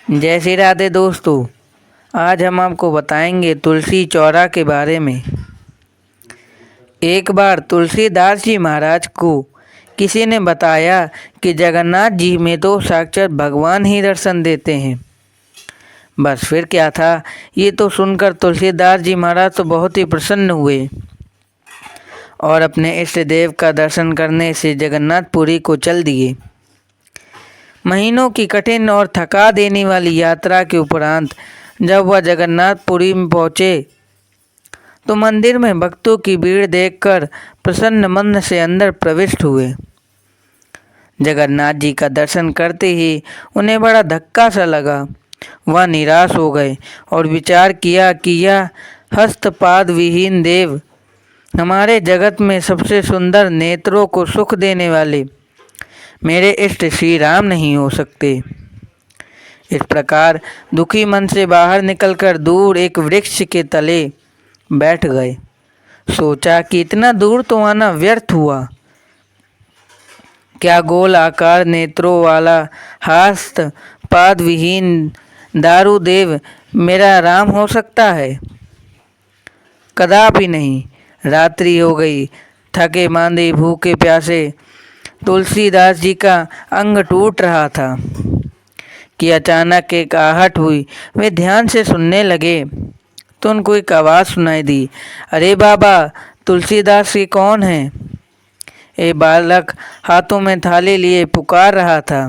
जय श्री राधे दोस्तों। आज हम आपको बताएंगे तुलसी चौरा के बारे में। एक बार तुलसीदास जी महाराज को किसी ने बताया कि जगन्नाथ जी में तो साक्षात भगवान ही दर्शन देते हैं। बस फिर क्या था, ये तो सुनकर तुलसीदास जी महाराज तो बहुत ही प्रसन्न हुए और अपने इष्ट देव का दर्शन करने से जगन्नाथपुरी को चल दिए। महीनों की कठिन और थका देने वाली यात्रा के उपरांत जब वह जगन्नाथपुरी में पहुँचे तो मंदिर में भक्तों की भीड़ देखकर प्रसन्न मन से अंदर प्रविष्ट हुए। जगन्नाथ जी का दर्शन करते ही उन्हें बड़ा धक्का सा लगा। वह निराश हो गए और विचार किया कि यह हस्तपाद विहीन देव हमारे जगत में सबसे सुंदर नेत्रों को सुख देने वाले मेरे इष्ट श्री राम नहीं हो सकते। इस प्रकार दुखी मन से बाहर निकलकर दूर एक वृक्ष के तले बैठ गए। सोचा कि इतना दूर तो आना व्यर्थ हुआ। क्या गोल आकार नेत्रों वाला हस्त पाद विहीन दारुदेव मेरा राम हो सकता है? कदापि नहीं। रात्रि हो गई। थके मांदे भूखे प्यासे तुलसीदास जी का अंग टूट रहा था कि अचानक एक आहट हुई। वे ध्यान से सुनने लगे तो उनको एक आवाज़ सुनाई दी, अरे बाबा, तुलसीदास ये कौन है? ये बालक हाथों में थाली लिए पुकार रहा था।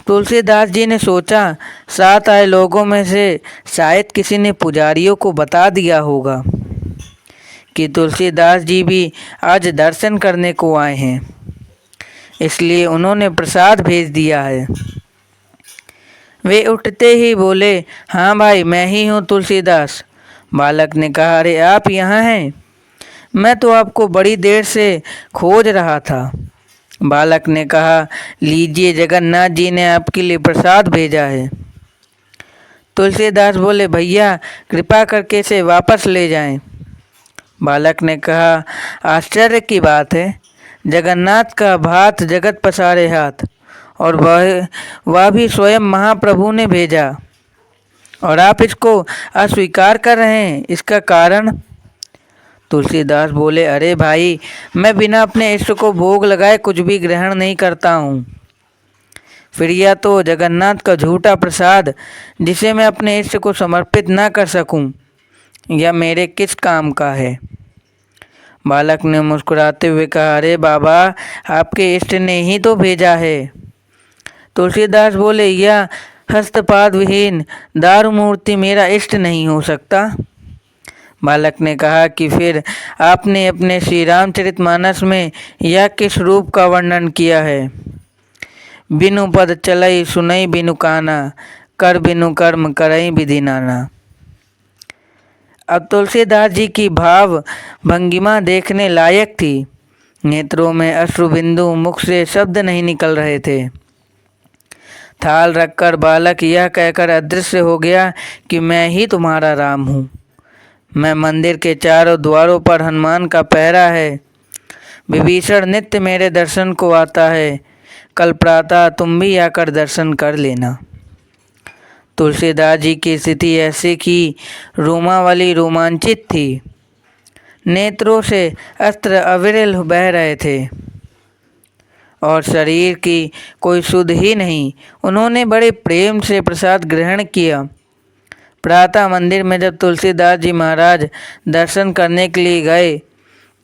तुलसीदास जी ने सोचा, साथ आए लोगों में से शायद किसी ने पुजारियों को बता दिया होगा कि तुलसीदास जी भी आज दर्शन करने को आए हैं, इसलिए उन्होंने प्रसाद भेज दिया है। वे उठते ही बोले, हाँ भाई, मैं ही हूँ तुलसीदास। बालक ने कहा, अरे आप यहाँ हैं? मैं तो आपको बड़ी देर से खोज रहा था। बालक ने कहा, लीजिए, जगन्नाथ जी ने आपके लिए प्रसाद भेजा है। तुलसीदास बोले, भैया कृपा करके इसे वापस ले जाएं। बालक ने कहा, आश्चर्य की बात है, जगन्नाथ का भात जगत पसारे हाथ, और वह भी स्वयं महाप्रभु ने भेजा, और आप इसको अस्वीकार कर रहे हैं, इसका कारण? तुलसीदास बोले, अरे भाई, मैं बिना अपने इष्ट को भोग लगाए कुछ भी ग्रहण नहीं करता हूँ। फिर यह तो जगन्नाथ का झूठा प्रसाद जिसे मैं अपने इष्ट को समर्पित ना कर सकूं, यह मेरे किस काम का है? बालक ने मुस्कुराते हुए कहा, अरे बाबा, आपके इष्ट ने ही तो भेजा है। तुलसीदास बोले, यह हस्तपाद विहीन दारू मूर्ति मेरा इष्ट नहीं हो सकता। बालक ने कहा कि फिर आपने अपने श्री रामचरितमानस में यह किस रूप का वर्णन किया है? बिनु पद चलई सुनई बिनु काना, कर बिनु कर्म करई विधि नाना। अब तुलसीदास जी की भाव भंगिमा देखने लायक थी। नेत्रों में अश्रुबिंदु, मुख से शब्द नहीं निकल रहे थे। थाल रखकर बालक यह कहकर अदृश्य हो गया कि मैं ही तुम्हारा राम हूँ। मैं मंदिर के चारों द्वारों पर हनुमान का पहरा है। विभीषण नित्य मेरे दर्शन को आता है। कल प्रातः तुम भी आकर दर्शन कर लेना। तुलसीदास जी की स्थिति ऐसी कि रोमावली रोमांचित थी। नेत्रों से अस्त्र अविरल बह रहे थे और शरीर की कोई सुध ही नहीं। उन्होंने बड़े प्रेम से प्रसाद ग्रहण किया। प्रातः मंदिर में जब तुलसीदास जी महाराज दर्शन करने के लिए गए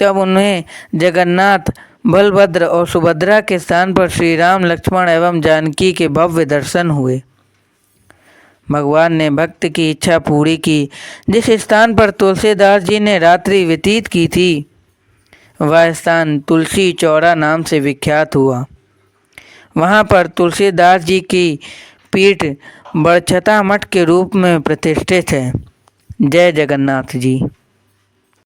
तब उन्हें जगन्नाथ, बलभद्र और सुभद्रा के स्थान पर श्री राम, लक्ष्मण एवं जानकी के भव्य दर्शन हुए। भगवान ने भक्त की इच्छा पूरी की। जिस स्थान पर तुलसीदास जी ने रात्रि व्यतीत की थी वह स्थान तुलसी चौरा नाम से विख्यात हुआ। वहाँ पर तुलसीदास जी की पीठ बड़छता मठ के रूप में प्रतिष्ठित है। जय जगन्नाथ जी।